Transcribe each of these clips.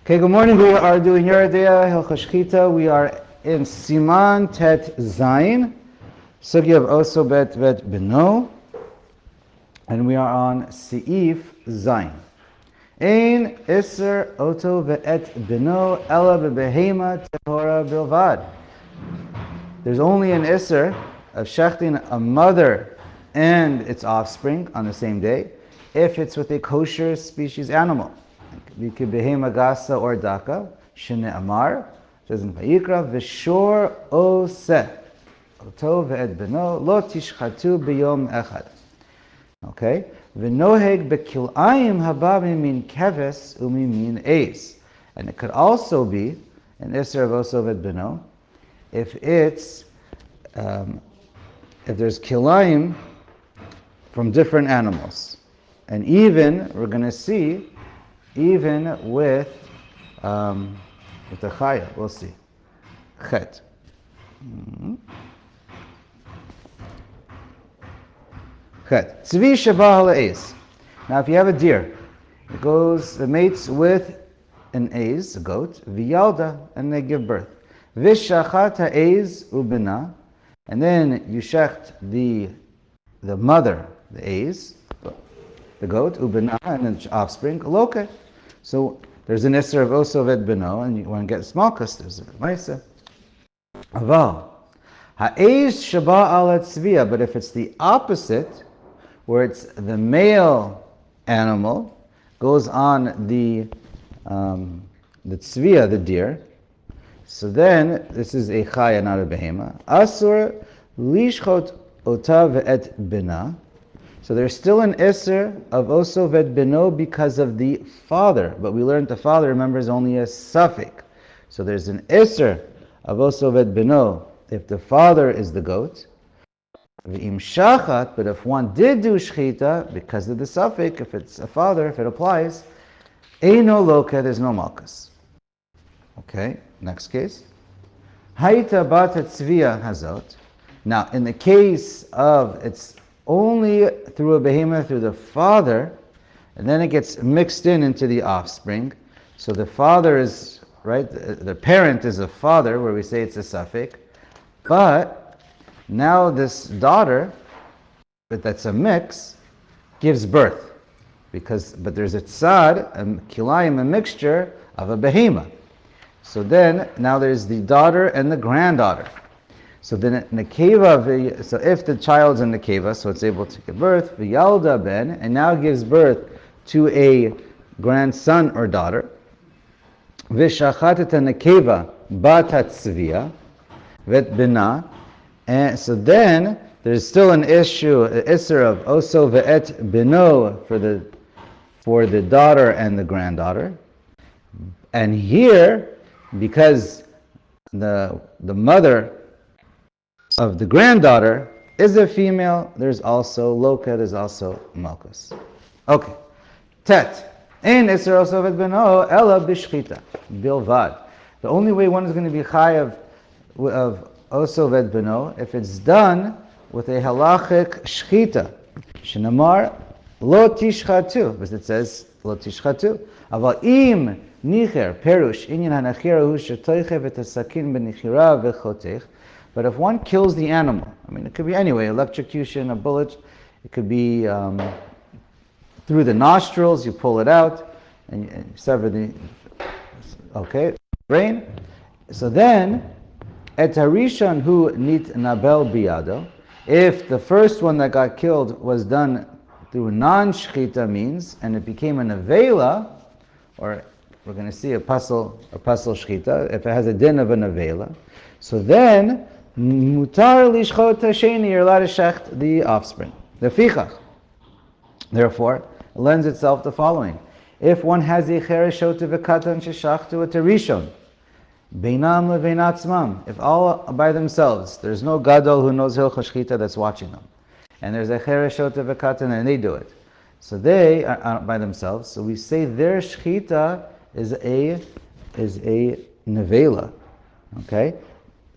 Okay, good morning. We are doing Yoreh Deah, Hilchos Shchita. We are in Siman Tet Zayin, Sugya of Oso Bet Beno, and we are on Seif Zayin. Ein Iser Oto Ve'et Beno Ela Bebehema Tehora Bilvad. There's only an Iser of shechting a mother and its offspring on the same day if it's with a kosher species animal. Behema gasa or daka, shene amar, says in Vayikra, v'shor oseh, oto ve'ed beno, lo tishchatu b'yom echad. Okay? V'noheg bekil'ayim habami min keves umi min eis. And it could also be an iser of oso ve'ed beno, if it's, if there's kilayim from different animals. And even, we're going to see, even with the chaya, we'll see. Chet. Chet. Tzvi sheba ha'le'ez. Now, if you have a deer, it mates with an ez, a goat, v'yalda, and they give birth. V'shachat ha'ez ubina, and then you shecht the mother, the ez, the goat, ubina, and its offspring, loke. So there's an iser of oso ve'ed beno, and you want to get small because there's a ma'isa. Aval ha'ez shaba ala tzviya, but if it's the opposite, where it's the male animal goes on the tzviya, the deer, so then this is a chaya, not a behema. Asur lishchot ota ve'et bina. So there's still an iser of oso ve'ed beno because of the father, but we learned the father, remember, is only a suffix. So there's an iser of oso ve'ed beno if the father is the goat. V'im shachat, but if one did do shchita because of the suffix, if it's a father, if it applies, eino loke, there's no malchus. Okay, next case. Haita bat tzviya hazot. Now, in the case of it's only through a behemoth, through the father, and then it gets mixed into the offspring. So the father is, right, the parent is a father, where we say it's a suffix. But now this daughter, but that's a mix, gives birth. But there's a tzad, a kilayim, a mixture of a behemoth. So then, now there's the daughter and the granddaughter. So then, nekeva, so if the child's in nekeva, so it's able to give birth, v'yalda ben, and now gives birth to a grandson or daughter, v'shachateta nekeva batat tzviya, vet bina, and so then there's still an iser of oso ve'et bino for the daughter and the granddaughter, and here, because the mother of the granddaughter is a female, there's also loka, there's also malchus. Okay. Tet. Ein iser oso ve'ed beno ela b'shchita bilvad. The only way one is going to be chai of oso ve'ed beno if it's done with a halachic shchita. Shenamar lo tishchatu, because it says lo tishchatu. Aval im nicher perush inyan hanachira hu shetoichev et hasakin b'nichira v'chotech. But if one kills the animal, I mean, it could be anyway, electrocution, a bullet, it could be through the nostrils, you pull it out, and you sever the, brain. So then, et harishon hu nit nabel biyado, if the first one that got killed was done through non-shchita means, and it became an avela, or we're going to see a pasal shchita, if it has a din of an avela, so then, mutar lishchot hasheni, you're allowed to shecht the offspring, the fichach. Therefore, it lends itself to the following. If one has a chereshot v'katan sheshachtu a terishon, beinam leveinatzmam, if all by themselves, there's no gadol who knows hilchos shchita that's watching them, and there's a chereshot v'katan and they do it, so they are by themselves. So we say their shchita is a nevela. Okay.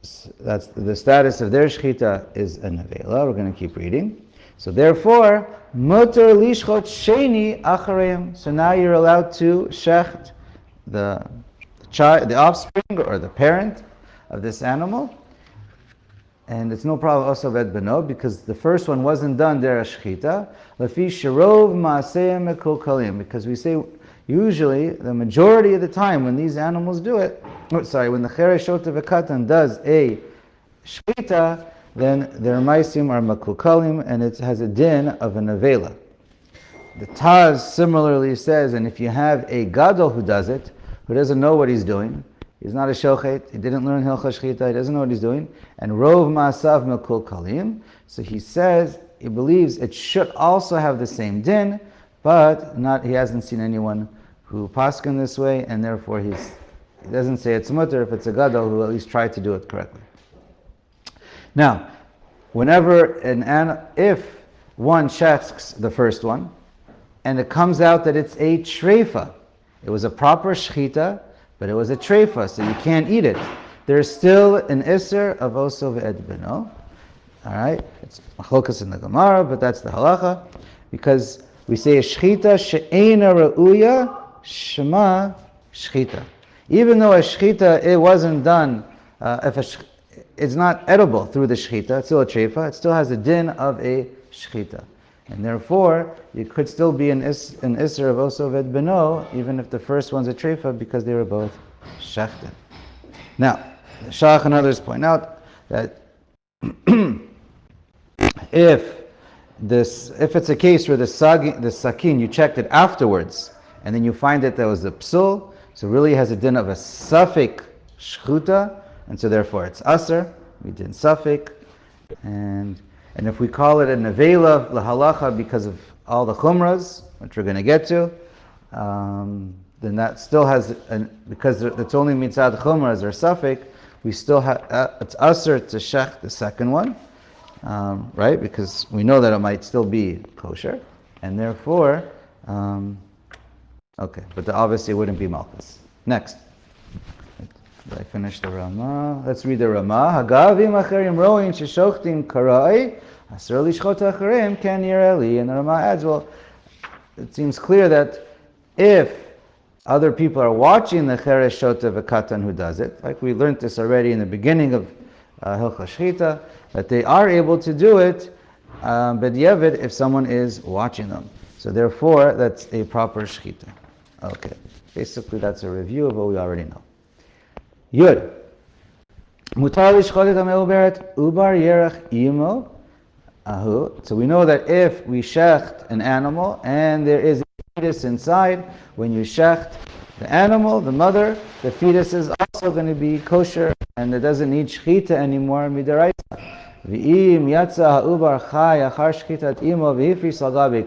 So that's the status of their shchita is a nevela. We're going to keep reading. So therefore, mutar lishchot sheni achareim. So now you're allowed to shecht the child, the offspring or the parent of this animal. And it's no problem also ved beno, because the first one wasn't done there shchita. Lefi shirov ma'aseim mekulkalim, because we say usually the majority of the time when these animals do it, when the cheresh shota v'katan does a shchita, then their maisim are mekulkalim, and it has a din of an avela. The Taz similarly says, and if you have a gadol who does it, who doesn't know what he's doing, he's not a shochet, he didn't learn hilchah shchita, he doesn't know what he's doing, and rov ma'asav mekul kalim, so he says, he believes it should also have the same din, but he hasn't seen anyone who paskin this way, and therefore he doesn't say it's mutter if it's a gadol who at least tried to do it correctly. Now, if one checks the first one, and it comes out that it's a treifa, it was a proper shchita, but it was a treifa, so you can't eat it. There's still an isser of oso ve'ed beno. All right, it's machlokas in the Gemara, but that's the halacha, because we say a shchita she'ena ra'uya shema shchita. Even though a shchita it wasn't done, it's not edible through the shchita, it's still a treifa. It still has a din of a shchita. And therefore, you could still be an isser of oso ved beno, even if the first one's a treifa, because they were both shechted. Now, the Shach and others point out that if it's a case where the sakin, you checked it afterwards, and then you find that there was a psul, so really it has a din of a safek shchuta, and so therefore it's aser, we did safek, and if we call it a nevela lahalacha because of all the chumras, which we're going to get to, then that still has, because it's only mitzad chumras or safek, we still have, it's aser to shech the second one, right? Because we know that it might still be kosher, and therefore, okay, but obviously it wouldn't be malchus. Next. Did I finish the Ramah? Let's read the Ramah. Hagavim acherim roin sheshochtim karai asur lishchot acherim ken yireli. And the Ramah adds, well, it seems clear that if other people are watching the cheresh shota v'katan who does it, like we learned this already in the beginning of Hilchah Shchita, that they are able to do it b'diavad if someone is watching them. So therefore, that's a proper shchita. Okay, basically that's a review of what we already know. Yud. Mutar lishchot et ha'me'uberet ubar yerech imo ahu. So we know that if we shecht an animal and there is a fetus inside, when you shecht the animal, the mother, the fetus is also going to be kosher and it doesn't need shchita anymore midaraisa. V'im yatsa ha'ubar chai achar shchitat imo v'hifris al gabi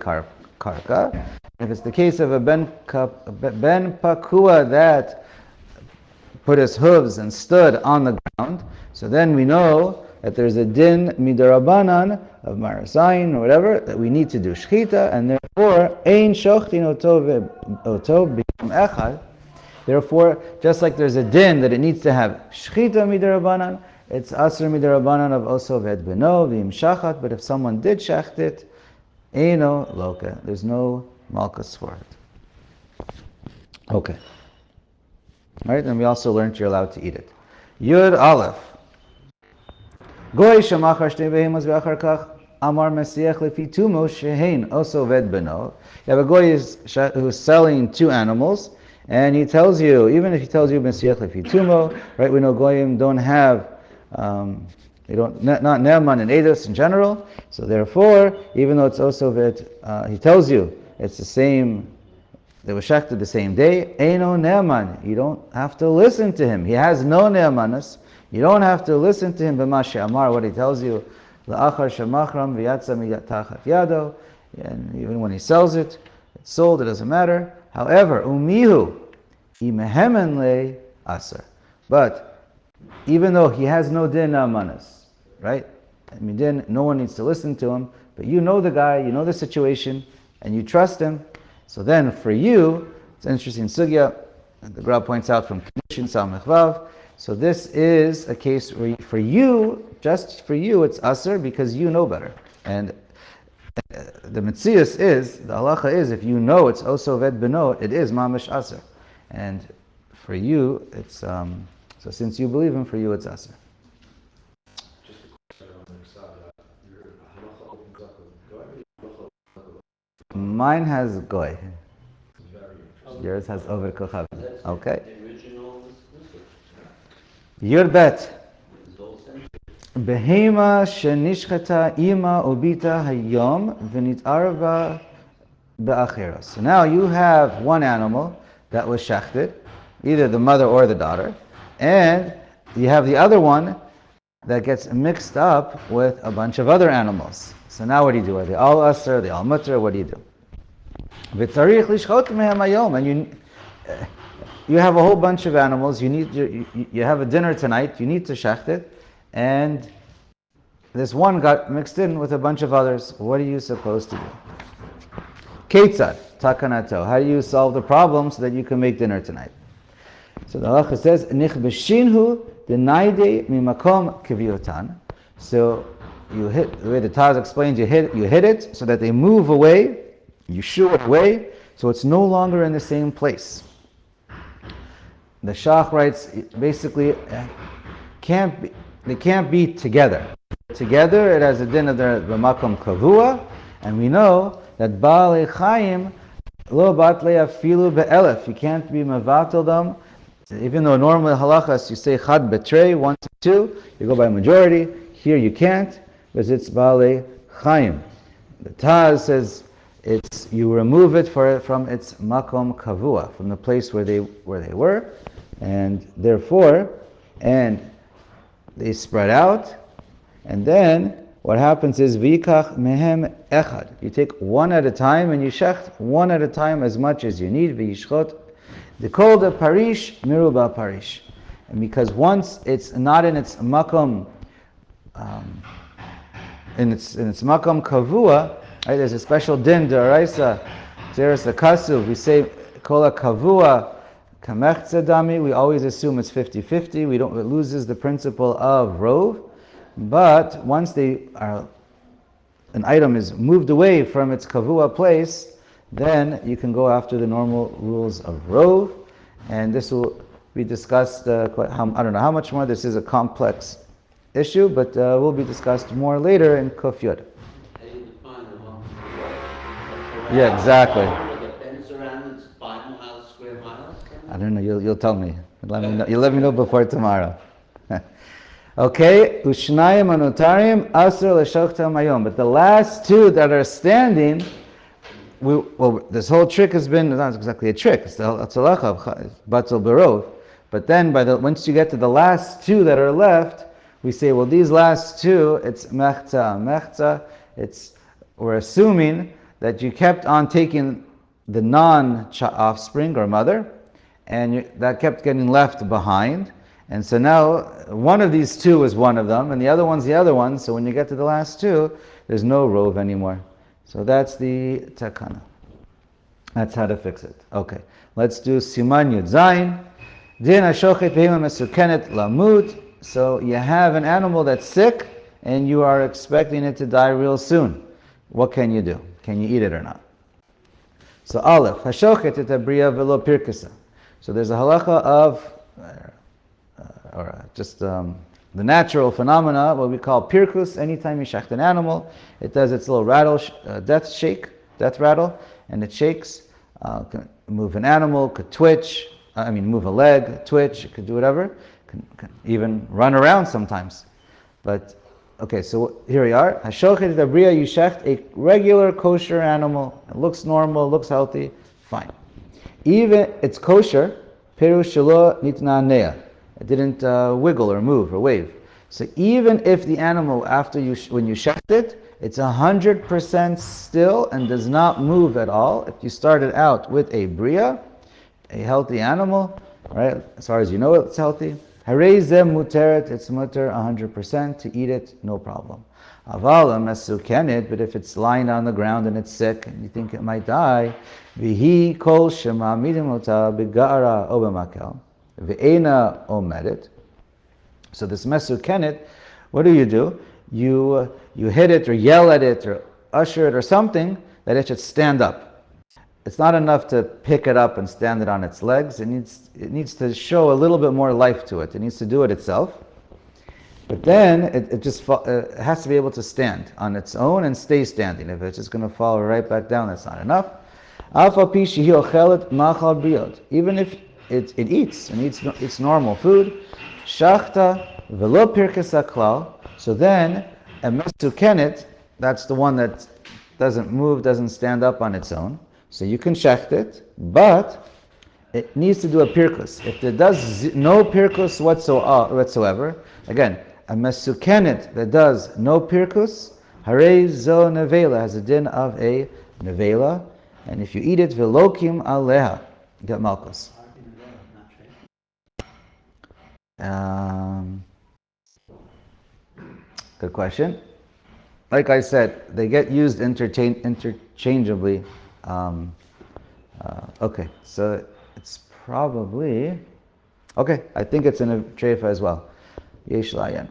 karka. If it's the case of a ben pakua that put his hooves and stood on the ground, so then we know that there's a din midarabanan of marasayin or whatever that we need to do shchita, and therefore ein shochtin oto b'yom echad. Therefore, just like there's a din that it needs to have shchita midarabanan, it's asr midarabanan of oso ved beno v'im shachat. But if someone did shecht it, eino loka, there's no malchus for it. Okay. Right, and we also learned you're allowed to eat it. Yud Aleph. Goy shemachar shtei behemas ve'achar kach amar mesiach lefi tumo shehein oso ved beno. You have a goy who's selling two animals, and he tells you, even if he tells you mesiach lefi tumo, right? We know goyim don't have, they don't not ne'eman and edus in general. So therefore, even though it's also ved, he tells you it's the same. They were shechted the same day. Eino ne'eman. You don't have to listen to him. He has no ne'emanus. You don't have to listen to him. B'mashe amar, what he tells you, la'achar shemachram v'yatza tachat yado. And even when he sells it, it's sold. It doesn't matter. However, umihu imehemen le aser. But even though he has no din ne'emanus, right? I mean, no one needs to listen to him. But you know the guy. You know the situation, and you trust him. So then, for you, it's an interesting sugya. The Gra points out from Kedushin Samech Vav. So this is a case where, for you, just for you, it's aser because you know better. And the mitzias is, the halacha is, if you know it's oso ved beno, it is mamish aser. And For you, it's so since you believe him, for you it's aser. Mine has goy. Yours has over kochav. Okay. Your bet. Behema shenishchata ima ubita hayom v'nit'arva be'achera. So now you have one animal that was shechted, either the mother or the daughter, and you have the other one that gets mixed up with a bunch of other animals. So now what do you do? Are they all aser? Are they all mutter? What do you do? V'tzarich lishchot mehem hayom, and you have a whole bunch of animals. You have a dinner tonight. You need to shecht it, and this one got mixed in with a bunch of others. What are you supposed to do? Ketzad takanato. How do you solve the problem so that you can make dinner tonight? So the halacha says, "Nichbeshinhu denaide mimakom kiviotan." So you hit the way the Taz explains. You hit it so that they move away. You shoo it away, so it's no longer in the same place. The Shach writes basically they can't be together. Together, it has a din of the makom kavua, and we know that Baalei Chaim lo batlei afilu be'elef. You can't be mevatel them. Even though normally halachas you say chad betrei, 1 to 2, you go by majority. Here you can't, because it's Baalei Chaim. The Taz says you remove it from its makom kavua, from the place where they were, and therefore, they spread out, and then what happens is v'yikach mehem echad. You take one at a time and you shecht one at a time as much as you need. V'yishchot the kol de parish miruba parish, and because once it's not in its makom, in its makom kavua, right? There's a special din d'oraisa, there's the kasuv. We say kol kavua kamech tzedami. We always assume it's 50-50. It loses the principle of rov. But once an item is moved away from its kavua place, then you can go after the normal rules of rov, and this will be discussed. I don't know how much more. This is a complex issue, but will be discussed more later in Kuf Yud. Yeah, exactly. I don't know. You'll tell me. You'll let me know before tomorrow. Okay, Ushnayim anotarim asr l'shoktam hayom. But the last two that are standing, this whole trick has been not exactly a trick. It's the halacha of batel berov. But then, once you get to the last two that are left, we say, well, these last two, it's mechta. We're assuming that you kept on taking the non-offspring or mother, and that kept getting left behind. And so now, one of these two is one of them, and the other one's the other one. So when you get to the last two, there's no rov anymore. So that's the takana. That's how to fix it. Okay, let's do siman yud zayin. Din hashochet behema mesukenet lamut. So you have an animal that's sick, and you are expecting it to die real soon. What can you do? Can you eat it or not? So aleph hashochet et abriya velo pirkusa. So there's a halacha of the natural phenomena, what we call Pircus. Anytime you shecht an animal, it does its little rattle, death rattle, and it shakes. Can move an animal, could twitch, move a leg, twitch, it could do whatever, can even run around sometimes. But, okay, so here we are. Hashochet dabriya, you shecht a regular kosher animal. It looks normal, looks healthy, fine. Even it's kosher, pirush shelo nitna neah. It didn't wiggle or move or wave. So even if the animal, when you shecht it, it's 100% still and does not move at all. If you started out with a bria, a healthy animal, right? As far as you know it's healthy. Harei zeh muteret, it's mutter 100% to eat it, no problem. Aval mesukenet, but if it's lying on the ground and it's sick and you think it might die, vihi kol shema midim ota begara o b'makel. Ve'ena omedet. So this mesukenet, what do? You hit it or yell at it or usher it or something that it should stand up. it's not enough to pick it up and stand it on its legs. It needs to show a little bit more life to it. It needs to do it itself. But then it has to be able to stand on its own and stay standing. If it's just going to fall right back down, that's not enough. Even if it eats and eats its normal food, shachta velo pircus aklal. So then a mesukenet, that's the one that doesn't move, doesn't stand up on its own. So you can shecht it, but it needs to do a pircus. If it does no pircus whatsoever, again, a mesukenet that does no pircus, harei zo nevela, has a din of a nevela, and if you eat it, velokim aleha, you get malchus. Good question. Like I said, they get used interchangeably. Okay, so it's probably... Okay, I think it's in a treifa as well. Yesh layan.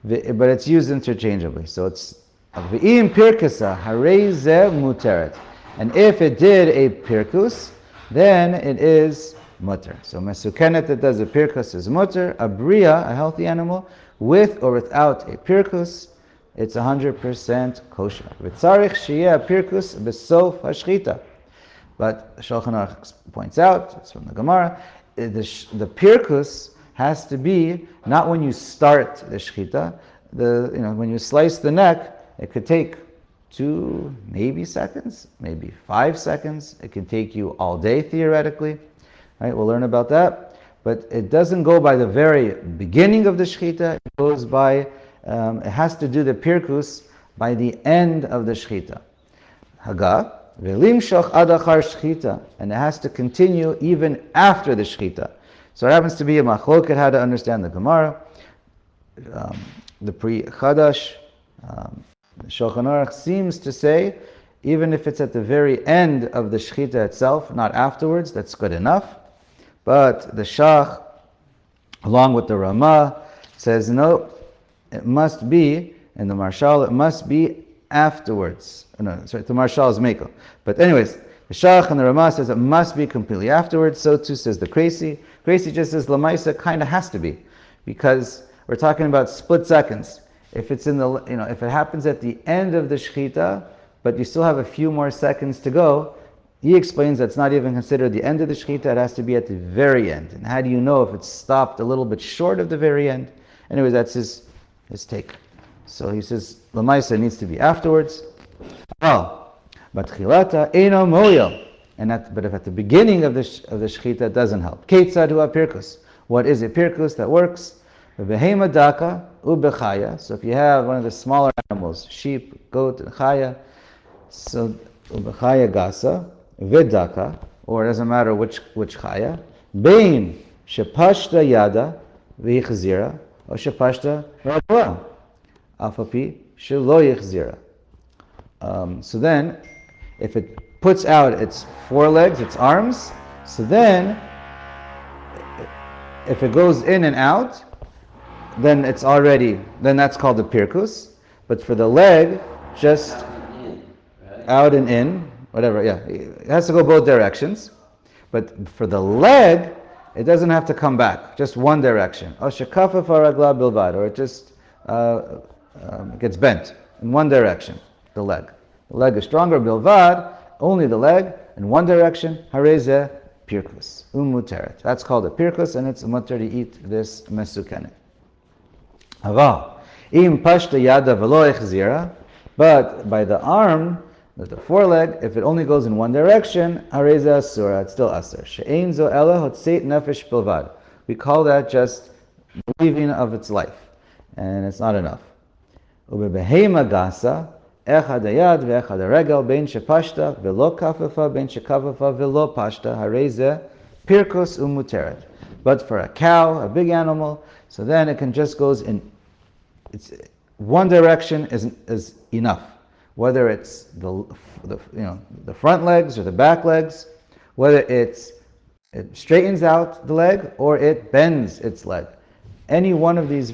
But it's used interchangeably. So it's... V'im pirkusa harei zeh muteret. And if it did a pirkus, then it is mutter. So mesukenet that does a pirkus is mutter. A bria, a healthy animal, with or without a pirkus, it's 100% kosher. V'tzarich sheyeh pirkus b'sof hashchita. But Shulchan Aruch points out, it's from the Gemara, the pirkus has to be not when you start the shchita. When you slice the neck, it could take 2 maybe seconds, maybe 5 seconds. It can take you all day theoretically. Right? We'll learn about that. But it doesn't go by the very beginning of the shchita. It goes by, it has to do the pirkus by the end of the shchita. Haga, velimshach adachar shchita, and it has to continue even after the shchita. So it happens to be a machloket how to understand the Gemara. The pre-Chadash, Shulchan Aruch seems to say, even if it's at the very end of the shchita itself, not afterwards, that's good enough. But the Shach, along with the Ramah, says no, it must be, in the Marshal, it must be afterwards. No, sorry, the Marshal is Mekel. But anyways, the Shach and the Ramah says it must be completely afterwards. So too says the Kresi. Kresi just says Lamaisa kind of has to be, because we're talking about split seconds. If it's if it happens at the end of the shchita, but you still have a few more seconds to go, he explains that's not even considered the end of the shchita. It has to be at the very end. And how do you know if it's stopped a little bit short of the very end? Anyways, that's his take. So he says Lamaisa needs to be afterwards. Oh, but chilata eino moyel, but if at the beginning of the shchita it doesn't help. Ketzad hu pirkus. What is a pirkus that works? Behema daka ubechaya. So if you have one of the smaller animals, sheep, goat, and chaya, so ubechaya gasa vidaka, or it doesn't matter which chaya. Bein shepashta yada v'yichzira, or shepashta rabra afapi shelo yichzira. So then, if it puts out its forelegs, its arms, so then if it goes in and out, then that's called the pirkus. But for the leg, just out and in, whatever, yeah. It has to go both directions. But for the leg, it doesn't have to come back, just one direction. Or shekafa faragla bilvad, or it just gets bent in one direction, the leg. The leg is stronger, bilvad, only the leg, in one direction, hareze pirkus, umuteret. That's called a pirkus, and it's mutter to eat this mesukenet. Aval, im pashta yada velo echzira, but by the arm, the foreleg, if it only goes in one direction, hareza asura, it's still asur. She'ein zo ela hotzeit nefesh bilvad. We call that just leaving of its life, and it's not enough. Ubebehema gasa, echad hayad ve'echad haregel, bein shepashta velo kafefa, bein shekafafa velo pashta, hareze pirkus umuteret. But for a cow, a big animal, so then it can just goes in. It's one direction is enough. Whether it's the front legs or the back legs, whether it straightens out the leg or it bends its leg, any one of them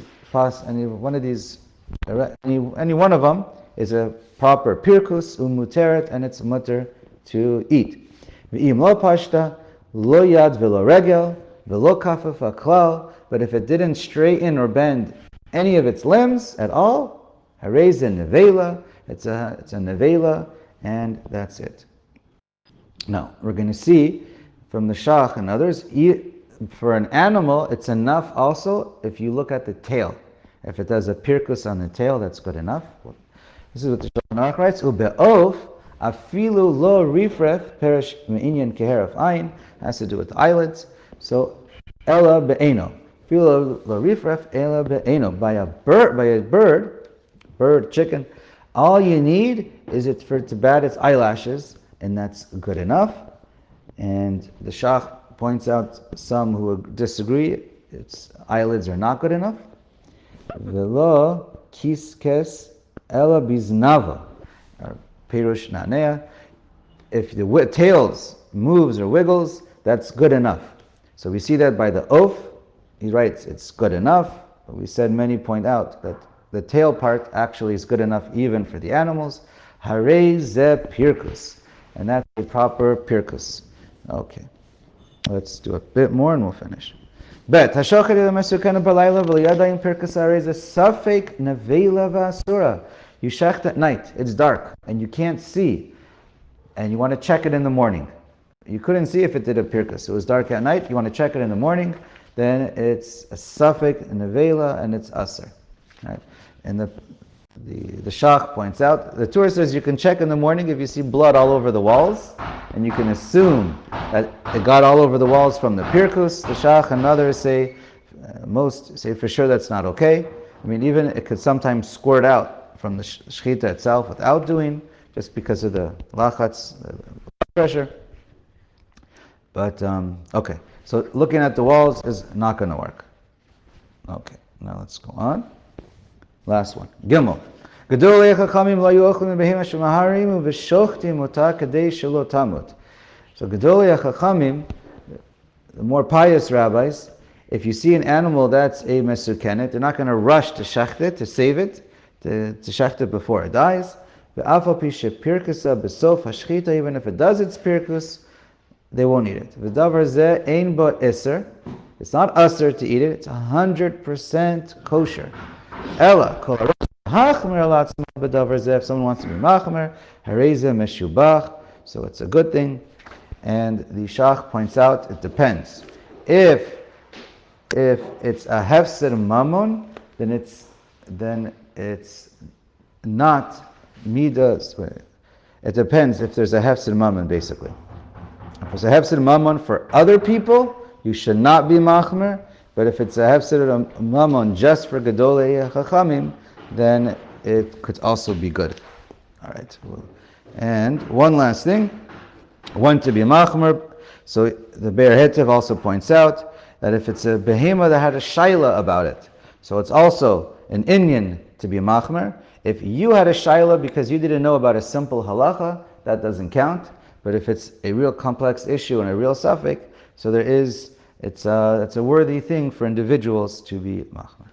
is a proper pirkus umuteret, and it's mutter to eat. V'im lo pashta, lo yad v'lo regel, v'lo kafaf haklal. But if it didn't straighten or bend any of its limbs at all, harez a nevela. It's a nevela, and that's it. Now, we're going to see from the Shach and others, for an animal, it's enough also if you look at the tail. If it does a Pircus on the tail, that's good enough. This is what the Shulchan Aruch writes, Ube'of, afilu lo rifref, perish me'inyan keheraf ayin, has to do with the eyelids. So, ela be'eno. Afilu lo rifref, ela be'eno. By a bird, chicken, all you need is for it to bat its eyelashes, and that's good enough. And the Shach points out some who disagree, its eyelids are not good enough. Velo kiskes ela biznava, Pirush nanea. If the tails moves or wiggles, that's good enough. So we see that by the oaf, he writes it's good enough. But we said many point out that the tail part actually is good enough even for the animals. Hare ze Pircus, and that's a proper Pircus. Okay, let's do a bit more and we'll finish. Bet hashochet el mesukena balayla v'liyadayim Pircus hare ze safek nevela v'asura. You shecht at night, it's dark, and you can't see, and you want to check it in the morning. You couldn't see if it did a Pircus. It was dark at night, you want to check it in the morning, then it's a safek nevela, and it's aser. Right? And the Shach points out, the Torah says you can check in the morning if you see blood all over the walls, and you can assume that it got all over the walls from the Pircus. The Shach and others say, most say for sure that's not okay. I mean, even it could sometimes squirt out from the shechita itself without doing, just because of the lachatz, the pressure. But, okay, so looking at the walls is not going to work. Okay, now let's go on. Last one. Gimel. Gedolei chachamim lo hayu ochlin behema shemaharim uveshochtim ota kadei shelo tamut. So Gedolei chachamim, the more pious rabbis, if you see an animal that's a mesukenet, they're not going to rush to shecht it, to save it, to shecht it before it dies. Ve'afal pi shepirkusa besof hashchita, even if it does its pirkus, they won't eat it. V'davar zeh ein bo iser. It's not aser to eat it. It's 100% kosher. Ella, kol hachmer alatzma b'davar zeh. If someone wants to be machmer, hareze meshubach. So it's a good thing. And the Shach points out it depends. If it's a hefsed mammon, then it's not midas. It depends if there's a hefsed mammon, basically. If it's a hefsed mammon for other people, you should not be machmer. But if it's a hefsed mammon just for gedolei chachamim, then it could also be good. All right. And one last thing, one to be machmer. So the Be'er Hetev also points out that if it's a behema that had a shaila about it, so it's also an inyan to be machmer. If you had a shaila because you didn't know about a simple halacha, that doesn't count. But if it's a real complex issue and a real suffix, so it's a worthy thing for individuals to be machmer.